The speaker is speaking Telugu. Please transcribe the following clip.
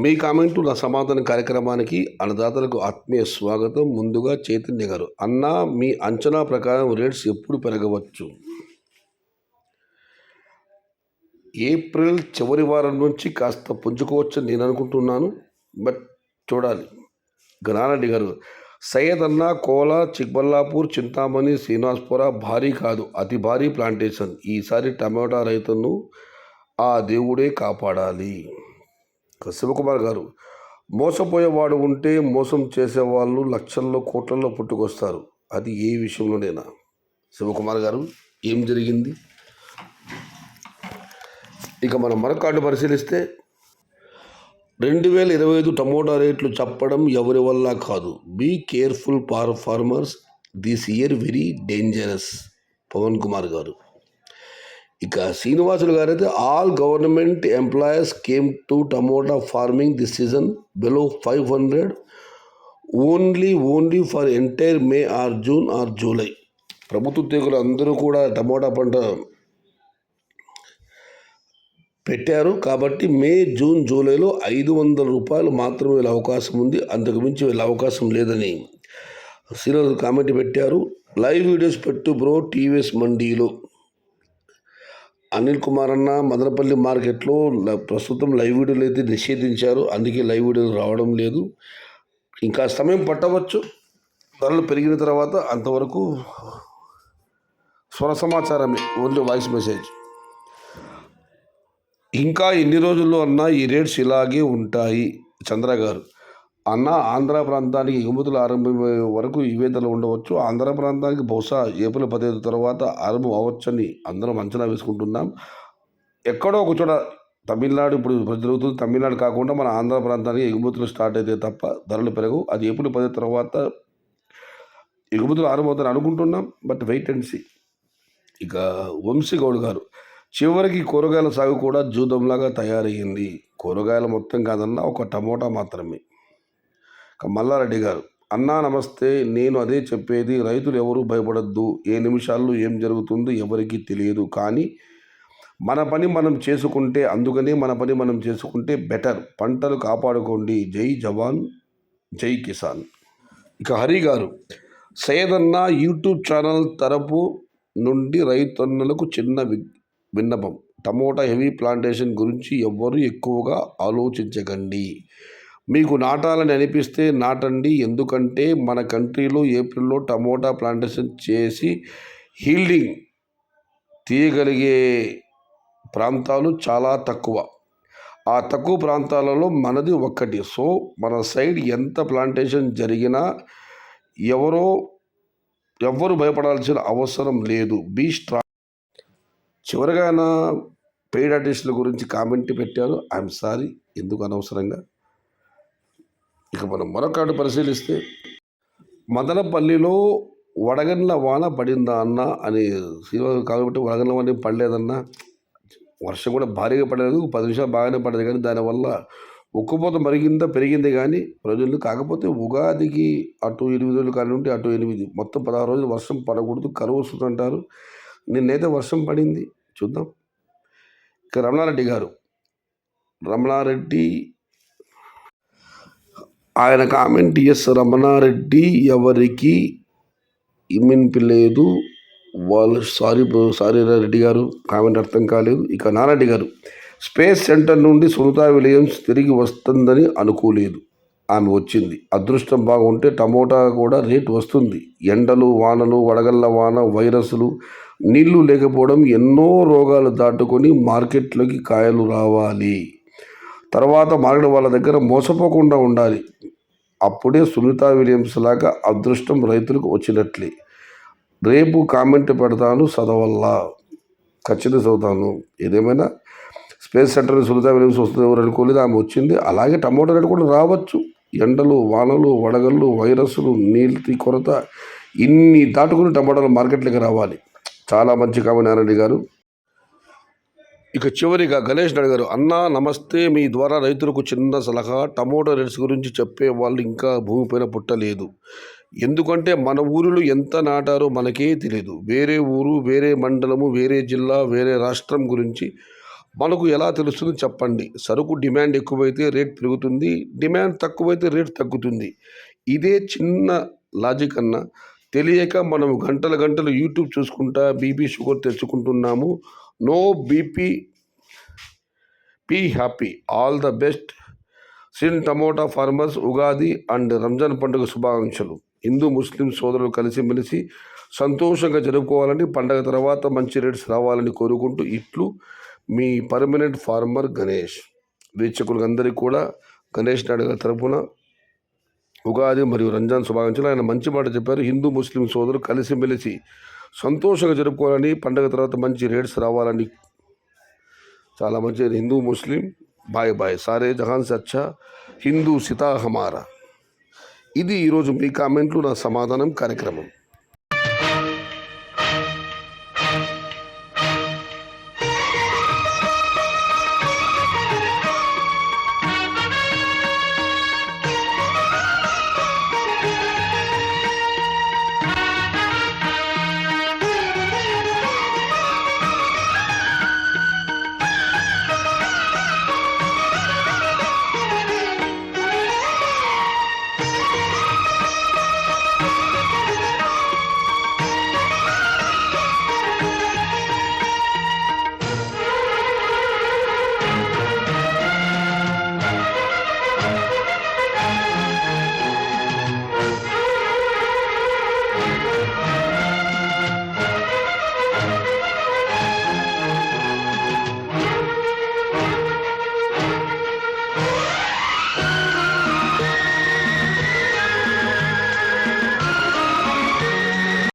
మీ కామెంటు నా సమాధాన కార్యక్రమానికి అన్నదాతలకు ఆత్మీయ స్వాగతం. ముందుగా చైతన్య గారు, అన్న మీ అంచనా ప్రకారం రేట్స్ ఎప్పుడు పెరగవచ్చు? ఏప్రిల్ చివరి వారం నుంచి కాస్త పుంజుకోవచ్చని నేను అనుకుంటున్నాను, బట్ చూడాలి. గణారెడ్డి గారు, సయ్యద్ అన్న, కోల, చిక్బల్లాపూర్, చింతామణి, శ్రీనివాస్పుర భారీ కాదు అతి భారీ ప్లాంటేషన్. ఈసారి టమాటా రైతులను ఆ దేవుడే కాపాడాలి. శివకుమార్ గారు, మోసపోయేవాడు ఉంటే మోసం చేసేవాళ్ళు లక్షల్లో కోట్లలో పుట్టుకొస్తారు. అది ఏ విషయంలోనైనా. శివకుమార్ గారు, ఏం జరిగింది? ఇక మనం మరొక కార్డు పరిశీలిస్తే 2025 టమోటా రేట్లు చెప్పడం ఎవరి వల్ల కాదు. Be careful farmers, this year very dangerous. Pavan Kumar garu. ఇక శ్రీనివాసులు గారు అయితే, all government employees came to tomato farming this season below 500 only for entire May or June or July. ప్రభుత్వ ఉద్యోగులు అందరూ కూడా టమోటా పంట పెట్టారు కాబట్టి మే, జూన్, జూలైలో 500 రూపాయలు మాత్రమే వెళ్ళే అవకాశం ఉంది, అంతకు మించి వెళ్ళే అవకాశం లేదని శ్రీనివాసులు కామెంట్ పెట్టారు. లైవ్ వీడియోస్ పెట్టు బ్రో టీవీఎస్ మండీలో. అనిల్ కుమార్ అన్న, మదనపల్లి మార్కెట్లో ప్రస్తుతం లైవ్ వీడియోలు అయితే నిషేధించారు, అందుకే లైవ్ వీడియోలు రావడం లేదు. ఇంకా సమయం పట్టవచ్చు, ధరలు పెరిగిన తర్వాత. అంతవరకు స్వర సమాచారమే, ఓన్లీ వాయిస్ మెసేజ్. ఇంకా ఎన్ని రోజుల్లో అన్న ఈ రేట్స్ ఇలాగే ఉంటాయి? చంద్ర గారు, అన్న ఆంధ్ర ప్రాంతానికి ఎగుమతులు ఆరంభమయ్యే వరకు ఇవే ధరలు ఉండవచ్చు. ఆంధ్ర ప్రాంతానికి బహుశా ఏప్రిల్ 15 తర్వాత ఆరంభం అవ్వచ్చని అందరం అంచనా వేసుకుంటున్నాం. ఎక్కడో ఒక చోట తమిళనాడు ఇప్పుడు జరుగుతుంది, తమిళనాడు కాకుండా మన ఆంధ్ర ప్రాంతానికి ఎగుమతులు స్టార్ట్ అయితే తప్ప ధరలు పెరగవు. అది ఏప్రిల్ 15 తర్వాత ఎగుమతులు ఆరంభమవుతారని అనుకుంటున్నాం, బట్ వెయిట్ అండ్ సీ. ఇక వంశీగౌడ్ గారు, చివరికి కూరగాయల సాగు కూడా జూదంలాగా తయారయ్యింది. కూరగాయలు మొత్తం కాదన్నా, ఒక టమోటా మాత్రమే. మల్లారెడ్డి గారు, అన్నా నమస్తే, నేను అదే చెప్పేది, రైతులు ఎవరూ భయపడద్దు. ఏ నిమిషాల్లో ఏం జరుగుతుందో ఎవరికీ తెలియదు, కానీ మన పని మనం చేసుకుంటే బెటర్. పంటలు కాపాడుకోండి. జై జవాన్ జై కిసాన్. ఇక హరి గారు, సయ్యదన్న యూట్యూబ్ ఛానల్ తరపు నుండి రైతన్నలకు చిన్న విన్నపం. టమోటా హెవీ ప్లాంటేషన్ గురించి ఎవ్వరూ ఎక్కువగా ఆలోచించకండి. మీకు నాటాలని అనిపిస్తే నాటండి, ఎందుకంటే మన కంట్రీలో ఏప్రిల్లో టమోటా ప్లాంటేషన్ చేసి హీల్డింగ్ తీయగలిగే ప్రాంతాలు చాలా తక్కువ. ఆ తక్కువ ప్రాంతాలలో మనది ఒక్కటి. సో మన సైడ్ ఎంత ప్లాంటేషన్ జరిగినా ఎవ్వరు భయపడాల్సిన అవసరం లేదు. Be strong. చివరిగా నా పెయిడ్ ఆర్టిస్టుల గురించి కామెంట్ పెట్టారు. ఐఎమ్ సారీ, ఎందుకు అనవసరంగా. ఇక మనం మరొక కార్డు పరిశీలిస్తే, మదనపల్లిలో వడగండ్ల వాన పడిందా అన్న అని శ్రీనివాసు కాబట్టి, వడగండ్ల వాన పడలేదన్నా. వర్షం కూడా భారీగా పడలేదు, 10 నిమిషాలు బాగానే పడదు, కానీ దానివల్ల ఉక్కుపోత పెరిగింది కానీ ప్రజలు. కాకపోతే ఉగాదికి అటు 8 రోజులు కానివ్వండి, అటు 8, మొత్తం 16 రోజులు వర్షం పడకూడదు, కరువు వస్తుందంటారు. నిన్నైతే వర్షం పడింది, చూద్దాం. ఇక రమణారెడ్డి గారు, ఆయన కామెంట్, ఎస్ రమణారెడ్డి, ఎవరికి ఇమ్మింపలేదు వాళ్ళు. సారీ రెడ్డి గారు, కామెంట్ అర్థం కాలేదు. ఇక నారాయణ గారు, స్పేస్ సెంటర్ నుండి సునీతా విలియమ్స్ తిరిగి వస్తుందని అనుకోలేదు, ఆమె వచ్చింది. అదృష్టం బాగుంటే టమోటా కూడా రేట్ వస్తుంది. ఎండలు, వానలు, వడగళ్ళ వాన, వైరస్లు, నీళ్లు లేకపోవడం, ఎన్నో రోగాలు దాటుకొని మార్కెట్లోకి కాయలు రావాలి. తర్వాత మార్కెట్ వాళ్ళ దగ్గర మోసపోకుండా ఉండాలి. అప్పుడే సునీతా విలియమ్స్ లాగా అదృష్టం రైతులకు వచ్చినట్లే. రేపు కామెంట్ పెడతాను, చదవల్లా. ఖచ్చితంగా చదువుతాను. ఏదేమైనా స్పేస్ సెంటర్ సునీతా విలియమ్స్ వస్తుంది ఎవరు అనుకోలేదు, ఆమె వచ్చింది. అలాగే టమోటా రేటు కూడా రావచ్చు. ఎండలు, వానలు, వడగళ్ళు, వైరస్లు, నీళ్ళ కొరత, ఇన్ని దాటుకుని టమోటాలు మార్కెట్లోకి రావాలి. చాలా మంచి కామెంట్ నారాయణ గారు. ఇక చివరిగా గణేష్ నాయుడు గారు, అన్నా నమస్తే, మీ ద్వారా రైతులకు చిన్న సలహా. టమోటా రేట్స్ గురించి చెప్పే వాళ్ళు ఇంకా భూమిపైన పుట్టలేదు. ఎందుకంటే మన ఊరిలో ఎంత నాటారో మనకే తెలియదు. వేరే ఊరు, వేరే మండలము, వేరే జిల్లా, వేరే రాష్ట్రం గురించి మనకు ఎలా తెలుస్తుంది చెప్పండి. సరుకు డిమాండ్ ఎక్కువైతే రేట్ పెరుగుతుంది, డిమాండ్ తక్కువైతే రేట్ తగ్గుతుంది. ఇదే చిన్న లాజిక్ అన్న తెలియక మనం గంటలు గంటలు యూట్యూబ్ చూసుకుంటా బీపీ షుగర్ తెచ్చుకుంటున్నాము. No BP, be happy. All the best. సిన్ tomato farmers Ugadi and Ramzan పండుగ శుభాకాంక్షలు. హిందూ ముస్లిం సోదరులు కలిసిమెలిసి సంతోషంగా జరుపుకోవాలని, పండగ తర్వాత మంచి రేట్స్ రావాలని కోరుకుంటూ ఇట్లు మీ పర్మనెంట్ ఫార్మర్ గణేష్. వీక్షకులందరికీ కూడా గణేష్ నాయుడు గారి తరపున ఉగాది మరియు రంజాన్ శుభాకాంక్షలు. ఆయన మంచి మాట చెప్పారు. హిందూ ముస్లిం సోదరులు కలిసిమెలిసి సంతోషంగా జరుపుకోవాలని, పండగ తర్వాత మంచి రేట్స్ రావాలని. చాలా మంచి. హిందూ ముస్లిం బాయ్ బాయ్, సారే జహాన్ సే అచ్చా హిందూ సితా హమారా. ఇది ఈరోజు మీ కామెంట్లు నా సమాధానం కార్యక్రమం.